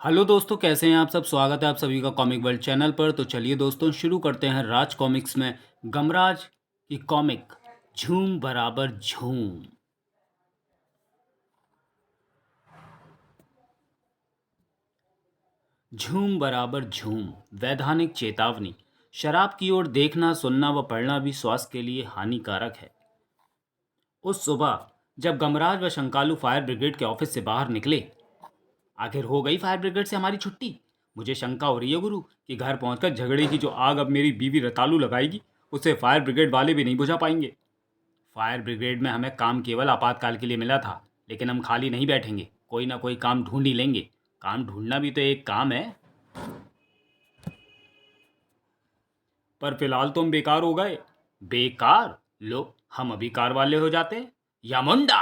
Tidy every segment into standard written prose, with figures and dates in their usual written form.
Hello दोस्तों, कैसे हैं आप सब। स्वागत है आप सभी का कॉमिक वर्ल्ड चैनल पर। तो चलिए दोस्तों, शुरू करते हैं राज कॉमिक्स में गमराज की कॉमिक झूम बराबर झूम। झूम बराबर झूम। वैधानिक चेतावनी। शराब की ओर देखना, सुनना व पढ़ना भी स्वास्थ्य के लिए हानिकारक है। उस सुबह जब गमराज व शंकालू फायर ब्रिगेड के ऑफिस से बाहर निकले, आखिर हो गई फायर ब्रिगेड से हमारी छुट्टी। मुझे शंका हो रही है गुरु कि घर पहुंचकर झगड़े की जो आग अब मेरी बीवी रतालू लगाएगी, उसे फायर ब्रिगेड वाले भी नहीं बुझा पाएंगे। फायर ब्रिगेड में हमें काम केवल आपातकाल के लिए मिला था, लेकिन हम खाली नहीं बैठेंगे, कोई ना कोई काम ढूंढ ही लेंगे। काम ढूंढना भी तो एक काम है। पर फिलहाल तो हम बेकार हो गए। बेकार? लो, हम अभी कार वाले हो जाते। यामुंडा!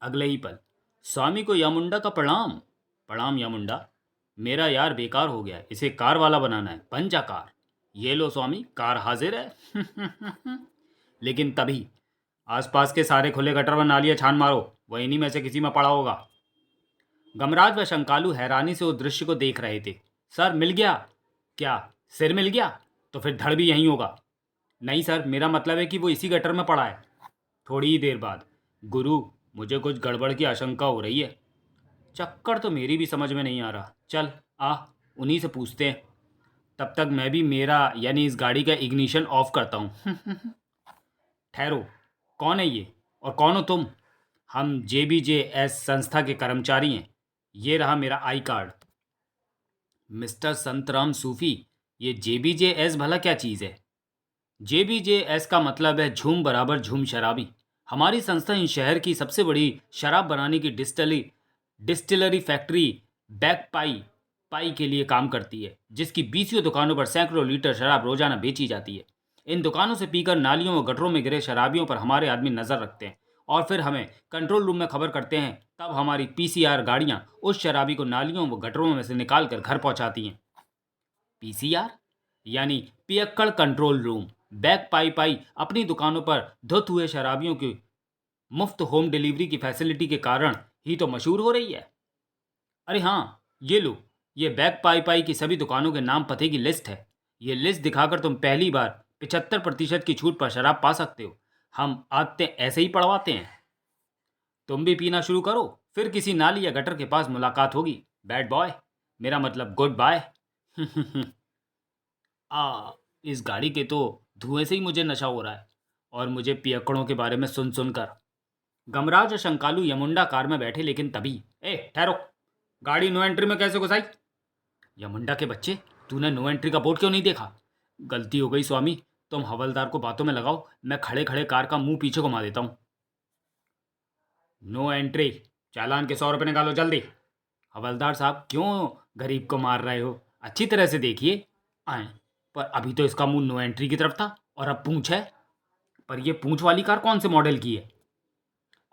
अगले ही पल स्वामी को यामुंडा का प्रणाम। प्रणाम यामुंडा। मेरा यार बेकार हो गया, इसे कार वाला बनाना है। बन जा कार। ये लो स्वामी, कार हाजिर है। लेकिन तभी आसपास के सारे खुले गटर व नालियां छान मारो, वह इन्हीं में से किसी में पड़ा होगा। गमराज व शंकालू हैरानी से उस दृश्य को देख रहे थे। सर, मिल गया। क्या? सिर मिल गया? तो फिर धड़ भी यहीं होगा। नहीं सर, मेरा मतलब है कि वो इसी गटर में पड़ा है। थोड़ी ही देर बाद, गुरु, मुझे कुछ गड़बड़ की आशंका हो रही है। चक्कर तो मेरी भी समझ में नहीं आ रहा। चल आ, उन्हीं से पूछते हैं। तब तक मैं भी मेरा यानी इस गाड़ी का इग्निशन ऑफ करता हूँ। ठहरो, कौन है ये और कौन हो तुम? हम JBJS संस्था के कर्मचारी हैं। ये रहा मेरा आई कार्ड। मिस्टर संतराम सूफी, ये JBJS भला क्या चीज़ है? JBJS का मतलब है झूम बराबर झूम शराबी। हमारी संस्था इन शहर की सबसे बड़ी शराब बनाने की डिस्टिलरी फैक्ट्री बैक पाई पाई के लिए काम करती है, जिसकी 20 दुकानों पर सैकड़ों लीटर शराब रोजाना बेची जाती है। इन दुकानों से पीकर नालियों व गटरों में गिरे शराबियों पर हमारे आदमी नजर रखते हैं और फिर हमें कंट्रोल रूम में खबर करते हैं। तब हमारी PCR गाड़ियां उस शराबी को नालियों व गटरों में से निकाल कर घर पहुंचाती हैं। PCR यानी पियक्कड़ कंट्रोल रूम। बैक पाई पाई अपनी दुकानों पर धुत हुए शराबियों की मुफ्त होम डिलीवरी की फैसिलिटी के कारण ही तो मशहूर हो रही है। अरे हाँ, ये लो, ये बैक पाई पाई की सभी दुकानों के नाम पते की लिस्ट है। ये लिस्ट दिखाकर तुम पहली बार 75% की छूट पर शराब पा सकते हो। हम आते ऐसे ही पढ़वाते हैं। तुम भी पीना शुरू करो, फिर किसी नाली या गटर के पास मुलाकात होगी। बैड बॉय, मेरा मतलब गुड बाय। इस गाड़ी के तो धुएं से ही मुझे नशा हो रहा है, और मुझे पियक्कड़ों के बारे में सुन सुनकर। गमराज और शंकालू यमुंडा कार में बैठे, लेकिन तभी, ए ठहरो, गाड़ी नो एंट्री में कैसे घुसाई? यमुंडा के बच्चे, तूने नो एंट्री का बोर्ड क्यों नहीं देखा? गलती हो गई स्वामी, तुम हवलदार को बातों में लगाओ, मैं खड़े खड़े कार का मुंह पीछे घुमा देता हूँ। No entry. चालान के 100 रुपये निकालो जल्दी। हवलदार साहब, क्यों गरीब को मार रहे हो? अच्छी तरह से देखिए। आए, पर अभी तो इसका मुंह नो एंट्री की तरफ था, और अब पूंछ है। पर यह पूंछ वाली कार कौन से मॉडल की है?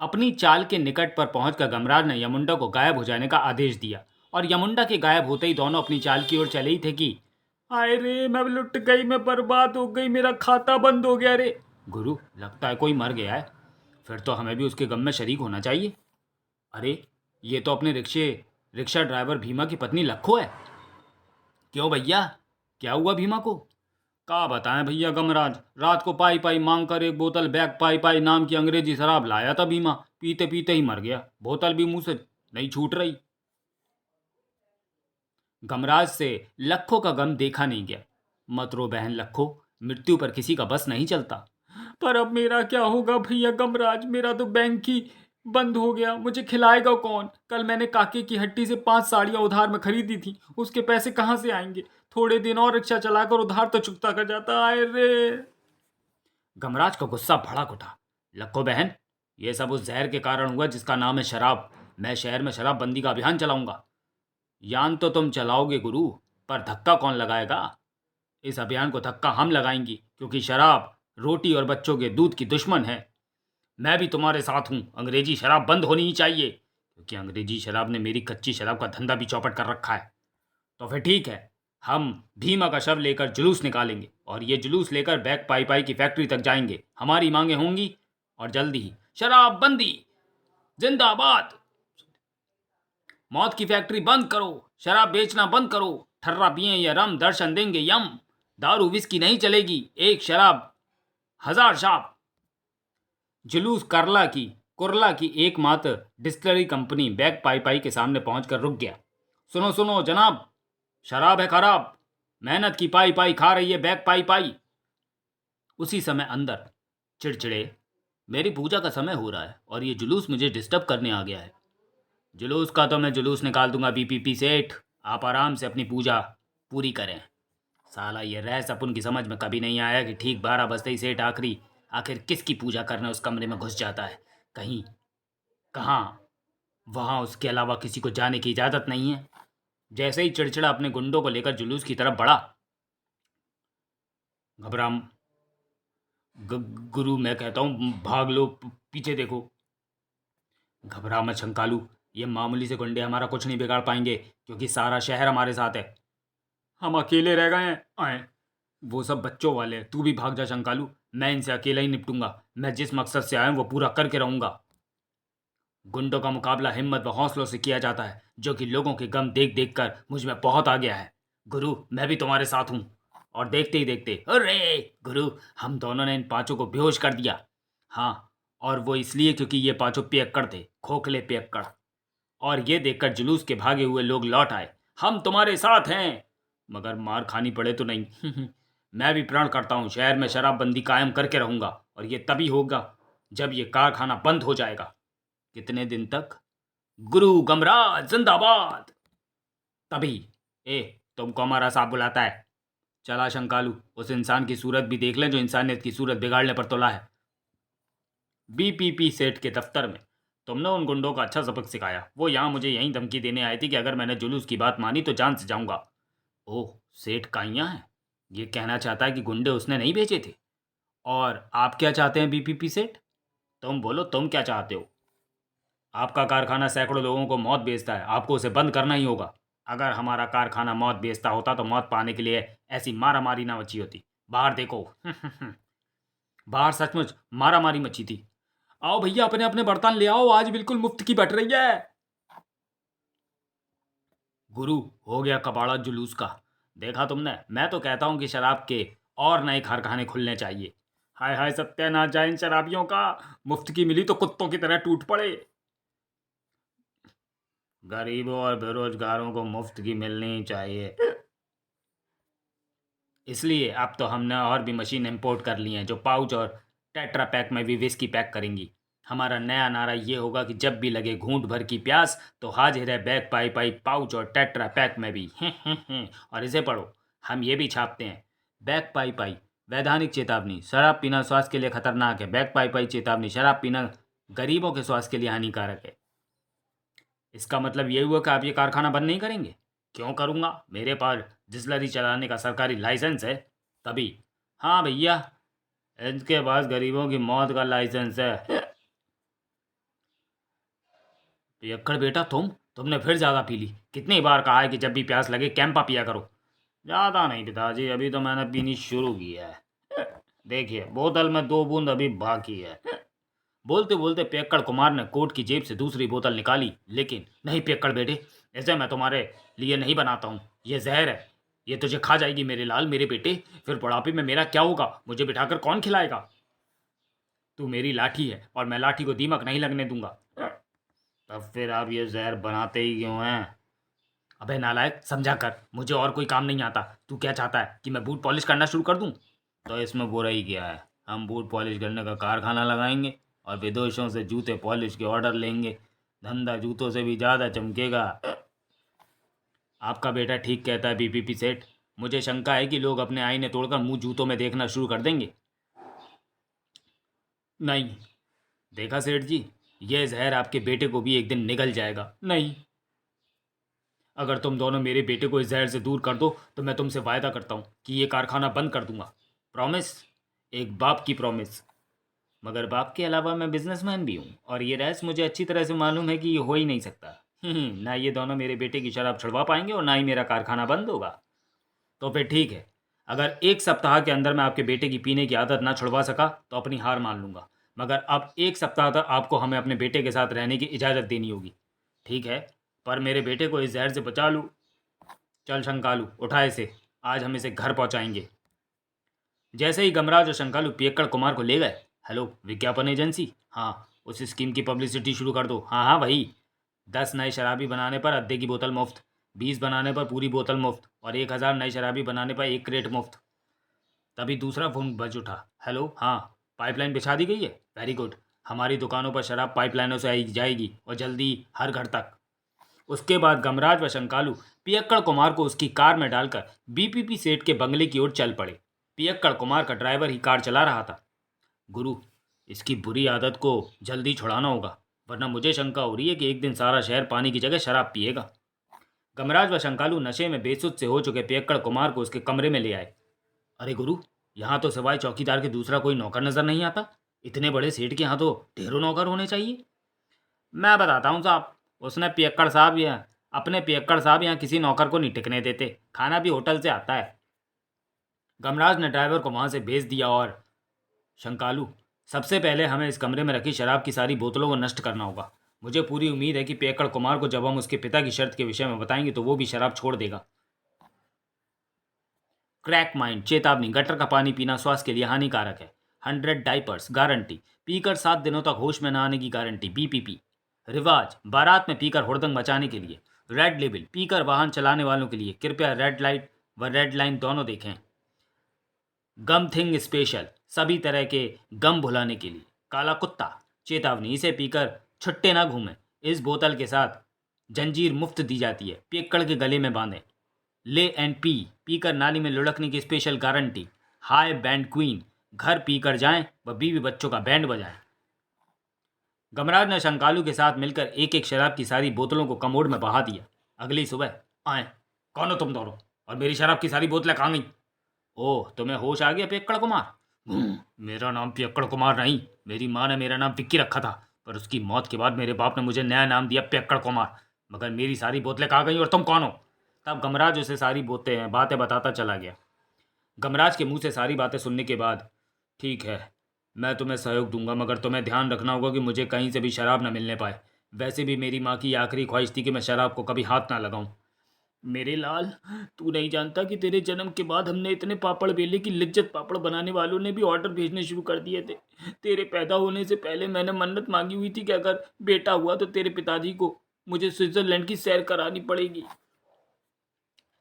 अपनी चाल के निकट पर पहुंचकर गमराज ने यमुंडा को गायब हो जाने का आदेश दिया, और यमुंडा के गायब होते ही दोनों अपनी चाल की ओर चले ही थे कि हाय रे, मैं लुट गई, मैं बर्बाद हो गई, मेरा खाता बंद हो गया रे। गुरु, लगता है कोई मर गया है। फिर तो हमें भी उसके गम में शरीक होना चाहिए। अरे, ये तो अपने रिक्शा ड्राइवर भीमा की पत्नी लखो है। क्यों भैया, क्या हुआ भीमा को? का बताएं भैया गमराज, रात को पाई पाई मांग कर एक बोतल बैक पाई पाई नाम की अंग्रेजी शराब लाया था भीमा, पीते पीते ही मर गया, बोतल भी मुंह से नहीं छूट रही। गमराज से लखो का गम देखा नहीं गया। मत रो बहन लखो, मृत्यु पर किसी का बस नहीं चलता। पर अब मेरा क्या होगा भैया गमराज, मेरा तो बैंक ही बंद हो गया, मुझे खिलाएगा कौन? कल मैंने काके की हट्टी से 5 साड़ियां उधार में खरीदी थी, उसके पैसे कहाँ से आएंगे? थोड़े दिन और रिक्शा चलाकर उधार तो चुकता कर जाता। आए रे। गमराज का गुस्सा भड़क उठा। लखो बहन, यह सब उस जहर के कारण हुआ जिसका नाम है शराब। मैं शहर में शराबबंदी का अभियान चलाऊंगा। यान तो तुम चलाओगे गुरु, पर धक्का कौन लगाएगा? इस अभियान को धक्का हम लगाएंगे, क्योंकि शराब रोटी और बच्चों के दूध की दुश्मन है। मैं भी तुम्हारे साथ हूं, अंग्रेजी शराब बंद होनी ही चाहिए, क्योंकि अंग्रेजी शराब ने मेरी कच्ची शराब का धंधा भी चौपट कर रखा है। तो फिर ठीक है, हम भीमा का शव लेकर जुलूस निकालेंगे, और ये जुलूस लेकर बैक पाई पाई की फैक्ट्री तक जाएंगे। हमारी मांगे होंगी, और जल्दी ही शराब बंदी जिंदाबाद। मौत की फैक्ट्री बंद करो, शराब बेचना बंद करो, ठर्रा पिए या रम दर्शन देंगे यम, दारू विस्की नहीं चलेगी, एक शराब हजार शाप। जुलूस कुरला की एकमात्र डिस्टिलरी कंपनी बैग पाई पाई के सामने पहुंचकर रुक गया। सुनो सुनो जनाब, शराब है खराब, मेहनत की पाई पाई खा रही है बैग पाई पाई। उसी समय अंदर चिड़चिड़े, मेरी पूजा का समय हो रहा है और ये जुलूस मुझे डिस्टर्ब करने आ गया है। जुलूस का तो मैं जुलूस निकाल दूंगा बीपीपी सेठ, आप आराम से अपनी पूजा पूरी करें। साला ये रहस्य अपन की समझ में कभी नहीं आया कि ठीक 12 बजते ही सेठ आखिर किसकी पूजा करने उस कमरे में घुस जाता है। कहीं कहाँ वहाँ उसके अलावा किसी को जाने की इजाज़त नहीं है। जैसे ही चिड़चिड़ा अपने गुंडों को लेकर जुलूस की तरफ बढ़ा, घबरा गुरु मैं कहता हूँ भाग लो, पीछे देखो। घबरा मत शंकालू, ये मामूली से गुंडे हमारा कुछ नहीं बिगाड़ पाएंगे क्योंकि सारा शहर हमारे साथ है। हम अकेले रह गए हैं आए, वो सब बच्चों वाले, तू भी भाग जा शंकालू, मैं इनसे अकेला ही निपटूंगा। मैं जिस मकसद से आया हूं वो पूरा करके रहूंगा। गुंडों का मुकाबला हिम्मत व हौसलों से किया जाता है, जो कि लोगों के गम देख देख कर मुझ में बहुत आ गया है। गुरु मैं भी तुम्हारे साथ हूँ। और देखते ही देखते अरे गुरु, हम दोनों ने इन पांचों को बेहोश कर दिया। हाँ, और वो इसलिए क्योंकि ये पांचों पियक्कड़ थे, खोखले पियक्कड़। और ये देखकर जुलूस के भागे हुए लोग लौट आए। हम तुम्हारे साथ हैं, मगर मार खानी पड़े तो नहीं। मैं भी प्रण करता हूँ शहर में शराबबंदी कायम करके रहूंगा, और ये तभी होगा जब ये कारखाना बंद हो जाएगा। कितने दिन तक? गुरु गमराज जिंदाबाद। तभी ए तुमको हमारा साहब बुलाता है। चला शंकालू, उस इंसान की सूरत भी देख लें जो इंसानियत की सूरत बिगाड़ने पर तुला है। बीपीपी सेठ के दफ्तर में तुमने उन गुंडों का अच्छा सबक सिखाया। वो यहाँ मुझे यहीं धमकी देने आई थी कि अगर मैंने जुलूस की बात मानी तो जान से जाऊंगा। ओह, सेठ काइयाँ है, ये कहना चाहता है कि गुंडे उसने नहीं भेजे थे। और आप क्या चाहते हैं बीपीपी सेठ? तुम बोलो, तुम क्या चाहते हो? आपका कारखाना सैकड़ों लोगों को मौत बेचता है, आपको उसे बंद करना ही होगा। अगर हमारा कारखाना मौत बेचता होता तो मौत पाने के लिए ऐसी मारा मारी ना मची होती। बाहर देखो। बाहर सचमुच मारा मारी मची थी। आओ भैया, अपने अपने बर्तन ले आओ, आज बिल्कुल मुफ्त की बट रही है। गुरु हो गया कबाड़ा जुलूस का। देखा तुमने, मैं तो कहता हूं कि शराब के और नए कारखाने खुलने चाहिए। हाय हाय सत्यानाश जाए इन शराबियों का, मुफ्त की मिली तो कुत्तों की तरह टूट पड़े। गरीबों और बेरोजगारों को मुफ्त की मिलनी चाहिए, इसलिए अब तो हमने और भी मशीन इंपोर्ट कर ली हैं जो पाउच और टेट्रा पैक में भी विस्की पैक करेंगी। हमारा नया नारा ये होगा कि जब भी लगे घूंट भर की प्यास तो हाजिर है बैग पाई पाई पाउच और टेट्रा पैक में भी। और इसे पढ़ो, हम ये भी छापते हैं, बैग पाई पाई वैधानिक चेतावनी, शराब पीना स्वास्थ्य के लिए खतरनाक है। बैग पाई पाई चेतावनी, शराब पीना गरीबों के स्वास्थ्य के लिए हानिकारक है। इसका मतलब ये हुआ कि आप ये कारखाना बंद नहीं करेंगे? क्यों करूँगा, मेरे पास डिस्लरी चलाने का सरकारी लाइसेंस है। तभी हाँ भैया, इनके पास गरीबों की मौत का लाइसेंस है। पियक्कड़ बेटा, तुमने फिर ज़्यादा पी ली। कितनी बार कहा है कि जब भी प्यास लगे कैंपा पिया करो। ज़्यादा नहीं पिताजी, अभी तो मैंने पीनी शुरू की है। देखिए बोतल में 2 बूंद अभी बाकी है। बोलते बोलते पियक्कड़ कुमार ने कोट की जेब से दूसरी बोतल निकाली। लेकिन नहीं पियक्कड़ बेटे, ऐसे मैं तुम्हारे लिए नहीं बनाता हूँ, ये जहर है, ये तुझे खा जाएगी मेरे लाल मेरे बेटे। फिर बुढ़ापे में मेरा क्या होगा, मुझे बिठाकर कौन खिलाएगा? तू मेरी लाठी है और मैं लाठी को दीमक नहीं लगने दूंगा। तब फिर आप ये जहर बनाते ही क्यों हैं? अबे नालायक, समझा कर, मुझे और कोई काम नहीं आता। तू क्या चाहता है कि मैं बूट पॉलिश करना शुरू कर दूं? तो इसमें बुरा ही क्या है, हम बूट पॉलिश करने का कारखाना लगाएंगे और विदेशों से जूते पॉलिश के ऑर्डर लेंगे। धंधा जूतों से भी ज़्यादा चमकेगा। आपका बेटा ठीक कहता है बीपीपी सेठ, मुझे शंका है कि लोग अपने आईने तोड़कर मुंह जूतों में देखना शुरू कर देंगे। नहीं, देखा सेठ जी, यह जहर आपके बेटे को भी एक दिन निगल जाएगा। नहीं, अगर तुम दोनों मेरे बेटे को इस जहर से दूर कर दो तो मैं तुमसे वायदा करता हूँ कि ये कारखाना बंद कर दूंगा। प्रॉमिस, एक बाप की प्रॉमिस। मगर बाप के अलावा मैं बिजनेसमैन भी हूँ और ये रहस्य मुझे अच्छी तरह से मालूम है कि ये हो ही नहीं सकता। ना ये दोनों मेरे बेटे की शराब छुड़वा पाएंगे और ना ही मेरा कारखाना बंद होगा। तो फिर ठीक है, अगर 1 सप्ताह के अंदर मैं आपके बेटे की पीने की आदत ना छुड़वा सका तो अपनी हार मान लूँगा। मगर अब 1 सप्ताह तक आपको हमें अपने बेटे के साथ रहने की इजाज़त देनी होगी। ठीक है, पर मेरे बेटे को इस जहर से बचा लूँ। चल शंकालू, उठा इसे, आज हम इसे घर पहुंचाएंगे। जैसे ही गमराज और शंकालू पियक्कड़ कुमार को ले गए, हेलो विज्ञापन एजेंसी, हाँ उस स्कीम की पब्लिसिटी शुरू कर दो। हाँ हाँ वही, 10 नए शराबी बनाने पर अद्धे की बोतल मुफ्त, 20 बनाने पर पूरी बोतल मुफ्त, और 1000 नए शराबी बनाने पर 1 क्रेट मुफ्त। तभी दूसरा फोन बज उठा। हेलो, हाँ पाइपलाइन बिछा दी गई है, वेरी गुड, हमारी दुकानों पर शराब पाइपलाइनों से आई जाएगी और जल्दी हर घर तक। उसके बाद गमराज व शंकालू पियक्कड़ कुमार को उसकी कार में डालकर बीपीपी सेठ के बंगले की ओर चल पड़े। पियक्कड़ कुमार का ड्राइवर ही कार चला रहा था। गुरु, इसकी बुरी आदत को जल्दी छुड़ाना होगा, वरना मुझे शंका हो रही है कि एक दिन सारा शहर पानी की जगह शराब पिएगा। गमराज व शंकालू नशे में बेसुध से हो चुके पियक्कड़ कुमार को उसके कमरे में ले आए। अरे गुरु, यहाँ तो सिवाय चौकीदार के दूसरा कोई नौकर नजर नहीं आता। इतने बड़े सेठ के यहाँ तो ढेरों नौकर होने चाहिए। मैं बताता हूँ साहब, उसने पियक्कड़ साहब यहाँ अपने पियक्कड़ साहब यहाँ किसी नौकर को नहीं टिकने देते, खाना भी होटल से आता है। गमराज ने ड्राइवर को वहाँ से भेज दिया और शंकालू, सबसे पहले हमें इस कमरे में रखी शराब की सारी बोतलों को नष्ट करना होगा। मुझे पूरी उम्मीद है कि पियक्कड़ कुमार को जब हम उसके पिता की शर्त के विषय में बताएंगे तो वो भी शराब छोड़ देगा। क्रैक माइंड, चेतावनी, गटर का पानी पीना स्वास्थ्य के लिए हानिकारक है। 100 डाइपर्स गारंटी, पीकर 7 दिनों तक होश में न आने की गारंटी, बीपीपी। रिवाज, बारात में पीकर हुड़दंग मचाने के लिए। रेड लेबल, पीकर वाहन चलाने वालों के लिए, कृपया रेड लाइट व रेड लाइन दोनों देखें। गम थिंग स्पेशल, सभी तरह के गम भुलाने के लिए। काला कुत्ता, चेतावनी, इसे पीकर छुट्टे ना घूमें, इस बोतल के साथ जंजीर मुफ्त दी जाती है, पियक्कड़ के गले में बांधें। ले एंड पी, पीकर नाली में लुढ़कने की स्पेशल गारंटी। हाय बैंड क्वीन, घर पीकर जाएं व बीवी बच्चों का बैंड बजाएं। गमराज ने शंकालू के साथ मिलकर एक एक शराब की सारी बोतलों को कमोड में बहा दिया। अगली सुबह, आए, कौन हो तुम दोनों, और मेरी शराब की सारी बोतलें कहाँ गई? ओह, तुम्हें होश आ गया पियक्कड़ कुमार? मेरा नाम पियक्कड़ कुमार नहीं, मेरी माँ ने मेरा नाम पिक्की रखा था, पर उसकी मौत के बाद मेरे बाप ने मुझे नया नाम दिया पियक्कड़ कुमार। मगर मेरी सारी बोतलें कहाँ गई और तुम कौन हो? तब गमराज उसे सारी बातें बताता चला गया। गमराज के मुंह से सारी बातें सुनने के बाद, ठीक है, मैं तुम्हें सहयोग दूंगा, मगर तुम्हें ध्यान रखना होगा कि मुझे कहीं से भी शराब न मिलने पाए। वैसे भी मेरी माँ की आखिरी ख्वाहिश थी कि मैं शराब को कभी हाथ ना लगाऊं। मेरे लाल, तू नहीं जानता कि तेरे जन्म के बाद हमने इतने पापड़ बेले कि लिज्जत पापड़ बनाने वालों ने भी ऑर्डर भेजने शुरू कर दिए थे। तेरे पैदा होने से पहले मैंने मन्नत मांगी हुई थी कि अगर बेटा हुआ तो तेरे पिताजी को मुझे स्विट्जरलैंड की सैर करानी पड़ेगी।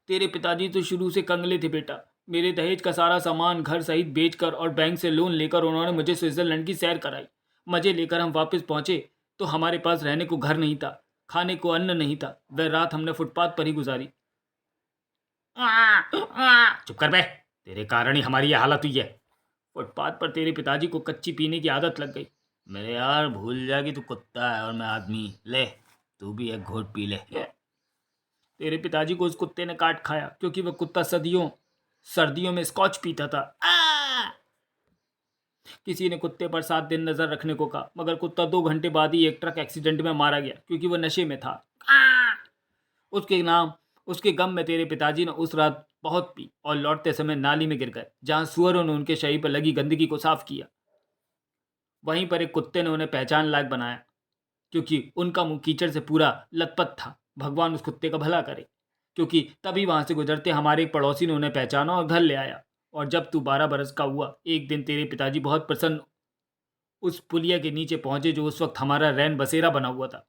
तेरे पिताजी तो शुरू से कंगले थे बेटा। मेरे दहेज का सारा सामान घर सहित बेचकर और बैंक से लोन लेकर उन्होंने मुझे स्विट्जरलैंड की सैर कराई। मजे लेकर हम वापस पहुंचे तो हमारे पास रहने को घर नहीं था, खाने को अन्न नहीं था। वह रात हमने फुटपाथ पर ही गुजारी। चुप कर बे, तेरे कारण ही हमारी ये हालत हुई है। फुटपाथ पर तेरे पिताजी को कच्ची पीने की आदत लग गई। मेरे यार, भूल जा कि तू कुत्ता है और मैं आदमी। ले, तू भी एक घोट पी ले। तेरे पिताजी को उस कुत्ते ने काट खाया क्योंकि वह कुत्ता सर्दियों में स्कॉच पीता था। किसी ने कुत्ते पर 7 दिन नजर रखने को कहा, मगर कुत्ता 2 घंटे बाद ही एक ट्रक एक्सीडेंट में मारा गया क्योंकि वह नशे में था। उसके गम में तेरे पिताजी ने उस रात बहुत पी और लौटते समय नाली में गिर गए, जहां सुअरों ने उनके शरीर पर लगी गंदगी को साफ किया। वहीं पर एक कुत्ते ने उन्हें पहचान लायक बनाया क्योंकि उनका मुंह कीचड़ से पूरा लथपथ था। भगवान उस कुत्ते का भला करे, क्योंकि तभी वहां से गुजरते हमारे एक पड़ोसी ने उन्हें पहचाना और घर ले आया। और जब तू 12 बरस का हुआ, एक दिन तेरे पिताजी बहुत प्रसन्न उस पुलिया के नीचे पहुंचे जो उस वक्त हमारा रैन बसेरा बना हुआ था।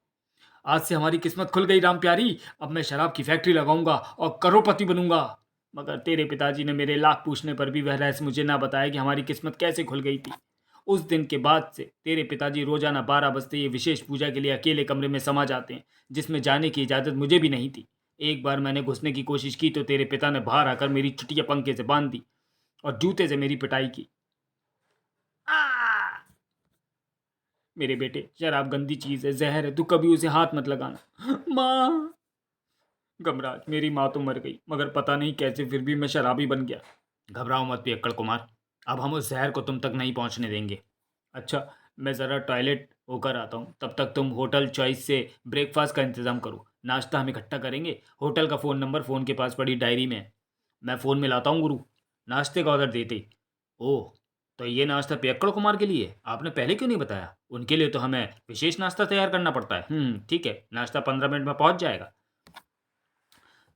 आज से हमारी किस्मत खुल गई राम प्यारी, अब मैं शराब की फैक्ट्री लगाऊंगा और करोड़पति बनूंगा। मगर तेरे पिताजी ने मेरे लाख पूछने पर भी वह रहस्य मुझे ना बताया कि हमारी किस्मत कैसे खुल गई थी। उस दिन के बाद से तेरे पिताजी रोजाना 12 बजते ये विशेष पूजा के लिए अकेले कमरे में समा जाते हैं, जिसमें जाने की इजाज़त मुझे भी नहीं थी। एक बार मैंने घुसने की कोशिश की तो तेरे पिता ने बाहर आकर मेरी चुटिया पंखे से बांध दी और जूते से मेरी पिटाई की। मेरे बेटे, शराब गंदी चीज़ है, जहर है, तू कभी उसे हाथ मत लगाना। माँ। गमराज, मेरी माँ तो मर गई, मगर पता नहीं कैसे फिर भी मैं शराबी बन गया। घबराओ मत पियक्कड़ कुमार, अब हम उस जहर को तुम तक नहीं पहुंचने देंगे। अच्छा, मैं ज़रा टॉयलेट होकर आता हूँ, तब तक तुम होटल चॉइस से ब्रेकफास्ट का इंतज़ाम करो। नाश्ता हम इकट्ठा करेंगे। होटल का फ़ोन नंबर फ़ोन के पास पड़ी डायरी में है। मैं फ़ोन मिलाता हूँ गुरु। नाश्ते का ऑर्डर देते। ओह, तो ये नाश्ता पियक्कड़ कुमार के लिए आपने पहले क्यों नहीं बताया? उनके लिए तो हमें विशेष नाश्ता तैयार करना पड़ता है। ठीक है, नाश्ता 15 मिनट में पहुंच जाएगा।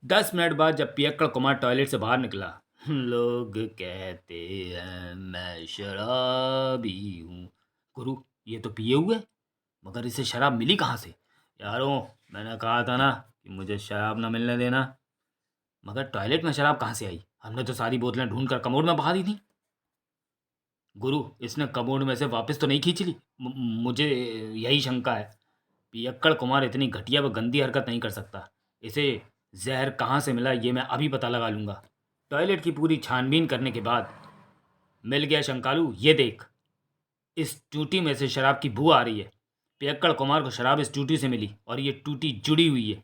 10 मिनट बाद जब पियक्कड़ कुमार टॉयलेट से बाहर निकला, लोग कहते हैं मैं शराबी हूँ। गुरु, ये तो पिए हुए है, मगर इसे शराब मिली कहाँ से? यारों, मैंने कहा था ना कि मुझे शराब ना मिलने देना। मगर टॉयलेट में शराब कहाँ से आई? हमने तो सारी बोतलें ढूंढकर कमोड में बहा दी थी। गुरु, इसने कमोड में से वापस तो नहीं खींच ली? मुझे यही शंका है। पियक्कड़ कुमार इतनी घटिया व गंदी हरकत नहीं कर सकता। इसे जहर कहाँ से मिला ये मैं अभी पता लगा लूंगा। टॉयलेट की पूरी छानबीन करने के बाद मिल गया शंकालू, ये देख, इस टूटी में से शराब की बू आ रही है। पियक्कड़ कुमार को शराब इस टूटी से मिली और ये टूटी जुड़ी हुई है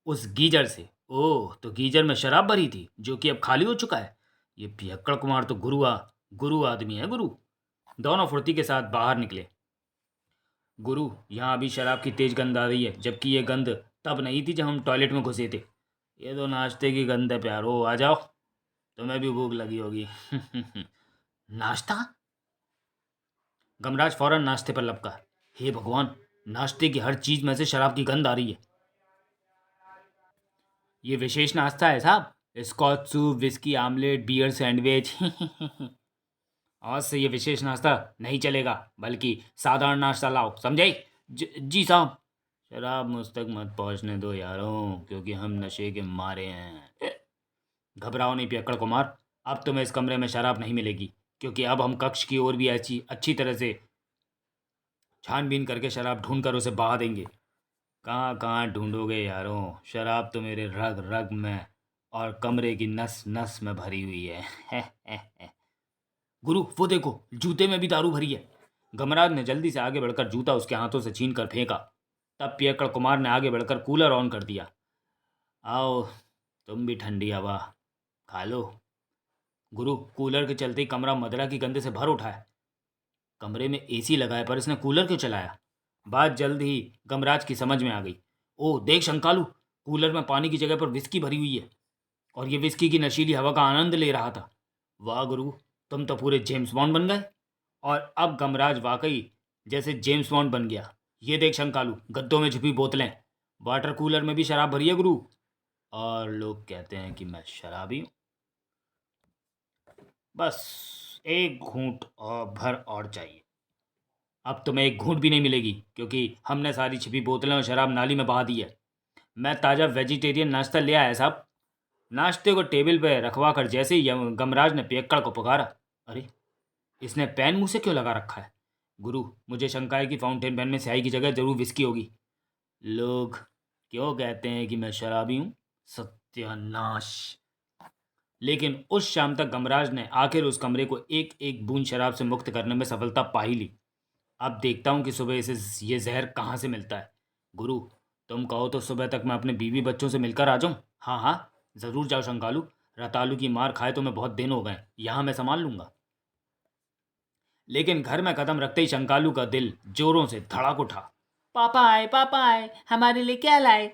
उस गीजर से। ओह, तो गीजर में शराब भरी थी जो कि अब खाली हो चुका है। ये पियक्कड़ कुमार तो गुरु आदमी है, गुरु। दोनों फुर्ती के साथ बाहर निकले। गुरु, यहाँ अभी शराब की तेज गंध आ रही है, जबकि ये गंध तब नहीं थी जब हम टॉयलेट में घुसे थे। ये तो नाश्ते की गंध है प्यारो, आ जाओ, तुम्हें भी भूख लगी होगी। नाश्ता? गमराज फौरन नाश्ते पर लपका। हे भगवान, नाश्ते की हर चीज में से शराब की गंध आ रही है। ये विशेष नाश्ता है साहब, scotch soup, whisky omelette, beer sandwich. आज से ये विशेष नाश्ता नहीं चलेगा, बल्कि साधारण नाश्ता लाओ, समझे? जी साहब। शराब मुझ तक मत पहुंचने दो यारों, क्योंकि हम नशे के मारे हैं। घबराओ नहीं पियक्कड़ कुमार, अब तुम्हें इस कमरे में शराब नहीं मिलेगी, क्योंकि अब हम कक्ष की ओर भी ऐसी अच्छी तरह से छानबीन करके शराब ढूंढ कर उसे बहा देंगे। कहाँ कहाँ ढूंढोगे यारों, शराब तो मेरे रग रग में और कमरे की नस नस में भरी हुई है। गुरु, वो देखो, जूते में भी दारू भरी है। गमराज ने जल्दी से आगे बढ़कर जूता उसके हाथों से छीन कर फेंका। तब पियक्कड़ कुमार ने आगे बढ़कर कूलर ऑन कर दिया। आओ, तुम भी ठंडी हवा खा लो। गुरु, कूलर के चलते ही कमरा मदरा की गंध से भर उठा है। कमरे में एसी लगा है, पर इसने कूलर क्यों चलाया? बात जल्द ही गमराज की समझ में आ गई। ओह देख शंकालू, कूलर में पानी की जगह पर विस्की भरी हुई है, और ये विस्की की नशीली हवा का आनंद ले रहा था। वाह गुरु, तुम तो पूरे जेम्स बॉन्ड बन गए। और अब गमराज वाकई जैसे जेम्स बॉन्ड बन गया। ये देख शंकालू, गद्दों में छुपी बोतलें, वाटर कूलर में भी शराब भरी है गुरु, और लोग कहते हैं कि मैं शराबी हूँ। बस एक घूंट और भर और चाहिए। अब तुम्हें एक घूंट भी नहीं मिलेगी, क्योंकि हमने सारी छिपी बोतलें और शराब नाली में बहा दी है। मैं ताज़ा वेजिटेरियन नाश्ता ले आया साहब। नाश्ते को टेबल पर रखवा कर जैसे ही गमराज ने पियक्कड़ को पुकारा, अरे, इसने पेन मुंह से क्यों लगा रखा है? गुरु, मुझे शंका है कि फाउंटेन पेन में स्याही की जगह जरूर विस्की होगी। लोग क्यों कहते हैं कि मैं शराबी हूँ? सत्यानाश। लेकिन उस शाम तक गमराज ने आखिर उस कमरे को एक एक बूंद शराब से मुक्त करने में सफलता पा ही ली। अब देखता हूँ कि सुबह इसे ये जहर कहाँ से मिलता है। गुरु, तुम कहो तो सुबह तक मैं अपने बीवी बच्चों से मिलकर आ जाऊँ? हाँ हाँ, ज़रूर जाओ शंकालू। रतालू की मार खाए तो मैं बहुत दिन हो गए, यहाँ मैं संभाल लूँगा। लेकिन घर में कदम रखते ही शंकालू का दिल जोरों से धड़क उठा। पापा आए, हमारे लिए क्या लाए?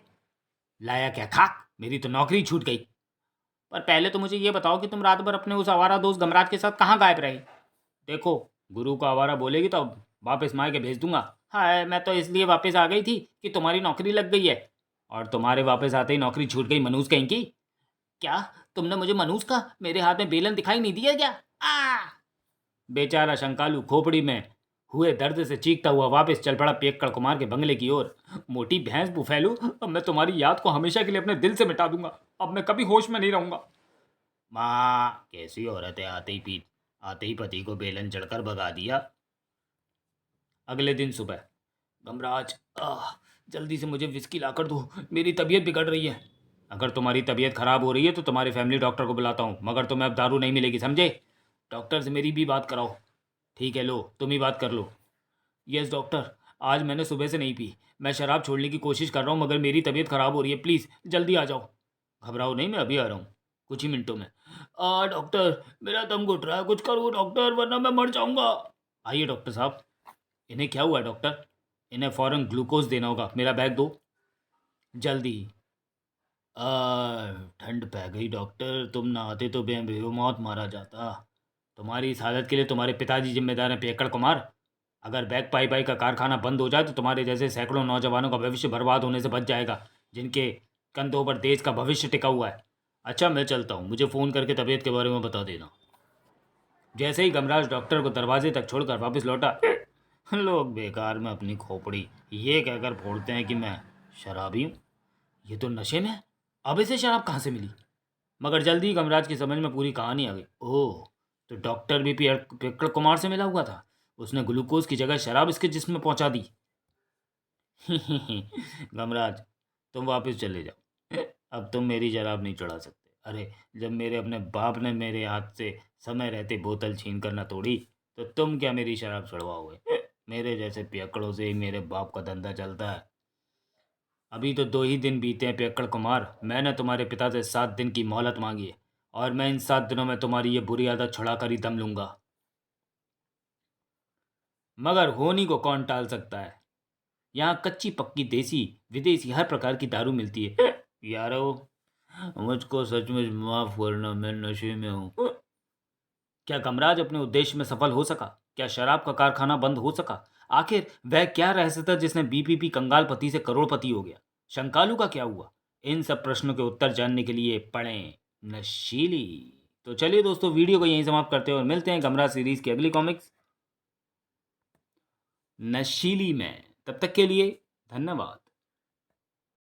लाया क्या खाक, मेरी तो नौकरी छूट गई। पर पहले तो मुझे ये बताओ कि तुम रात भर अपने उस आवारा दोस्त गमराज के साथ कहाँ गायब रहे? देखो, गुरु को आवारा बोलेगी तो वापस मार के भेज दूंगा। हाय, मैं तो इसलिए वापस आ गई थी कि तुम्हारी नौकरी लग गई है, और तुम्हारे वापस आते ही नौकरी छूट गई मनूस कहीं की। क्या? तुमने मुझे मनूस कहा? मेरे हाथ में बेलन दिखाई नहीं दिया क्या? आ! बेचारा शंकालू खोपड़ी में हुए दर्द से चीखता हुआ वापस चल पड़ा पियक्कड़ कुमार के बंगले की ओर। मोटी भैंस बुफैलू, अब मैं तुम्हारी याद को हमेशा के लिए अपने दिल से मिटा दूंगा। अब मैं कभी होश में नहीं रहूंगा। माँ, कैसी औरत है, आते ही पति को बेलन चढ़कर भगा दिया। अगले दिन सुबह, गमराज, जल्दी से मुझे विस्की लाकर दो, मेरी तबीयत बिगड़ रही है। अगर तुम्हारी तबीयत खराब हो रही है तो तुम्हारे फैमिली डॉक्टर को बुलाता हूँ, मगर तुम्हें अब दारू नहीं मिलेगी, समझे? डॉक्टर से मेरी भी बात कराओ। ठीक है, लो तुम ही बात कर लो। यस डॉक्टर, आज मैंने सुबह से नहीं पी। मैं शराब छोड़ने की कोशिश कर रहा हूँ, मगर मेरी तबीयत खराब हो रही है, प्लीज़ जल्दी आ जाओ। घबराओ नहीं, मैं अभी आ रहा हूँ, कुछ ही मिनटों में। डॉक्टर, मेरा दम घुट रहा है, कुछ करो डॉक्टर, वरना मैं मर जाऊंगा। आइए डॉक्टर साहब। इन्हें क्या हुआ है डॉक्टर? इन्हें फ़ौरन ग्लूकोज देना होगा, मेरा बैग दो जल्दी। ठंड पै गई डॉक्टर, तुम ना आते तो मैं बेमौत मारा जाता। तुम्हारी इस हालत के लिए तुम्हारे पिताजी जिम्मेदार हैं पियक्कड़ कुमार। अगर बैग पाई पाई का कारखाना बंद हो जाए तो तुम्हारे जैसे सैकड़ों नौजवानों का भविष्य बर्बाद होने से बच जाएगा, जिनके कंधों पर देश का भविष्य टिका हुआ है। अच्छा, मैं चलता हूँ, मुझे फ़ोन करके तबीयत के बारे में बता देना। जैसे ही गमराज डॉक्टर को दरवाजे तक छोड़कर वापस लौटा, लोग बेकार में अपनी खोपड़ी ये कहकर फोड़ते हैं कि मैं शराबी हूँ, ये तो नशे में है, अब इसे शराब कहाँ से मिली। मगर जल्दी ही गमराज की समझ में पूरी कहानी आ गई। ओह, तो डॉक्टर भी पियक्कड़ कुमार से मिला हुआ था, उसने ग्लूकोज की जगह शराब इसके जिस्म में पहुंचा दी। गमराज, तुम वापस चले जाओ, अब तुम मेरी शराब नहीं चढ़ा सकते। अरे, जब मेरे अपने बाप ने मेरे हाथ से समय रहते बोतल छीन कर न तोड़ी, तो तुम क्या मेरी शराब छुड़वाओगे। मेरे जैसे पियक्कड़ों से ही मेरे बाप का धंधा चलता है। अभी तो 2 ही दिन बीते हैं पियक्कड़ कुमार, मैंने तुम्हारे पिता से 7 दिन की मोहलत मांगी है, और मैं इन 7 दिनों में तुम्हारी ये बुरी आदत छुड़ा कर ही दम लूंगा। मगर होनी को कौन टाल सकता है। यहाँ कच्ची पक्की देसी विदेशी हर प्रकार की दारू मिलती है। यारो, मुझको सचमुच माफ करना, मैं नशे में हूँ। क्या गमराज अपने उद्देश्य में सफल हो सका? क्या शराब का कारखाना बंद हो सका? आखिर वह क्या रहस्य था जिसने बीपीपी कंगालपति से करोड़पति हो गया? शंकालू का क्या हुआ? इन सब प्रश्नों के उत्तर जानने के लिए पढ़ें नशीली। तो चलिए दोस्तों, वीडियो को यहीं समाप्त करते हैं और मिलते हैं गमराज सीरीज की अगली कॉमिक्स नशीली में। तब तक के लिए धन्यवाद।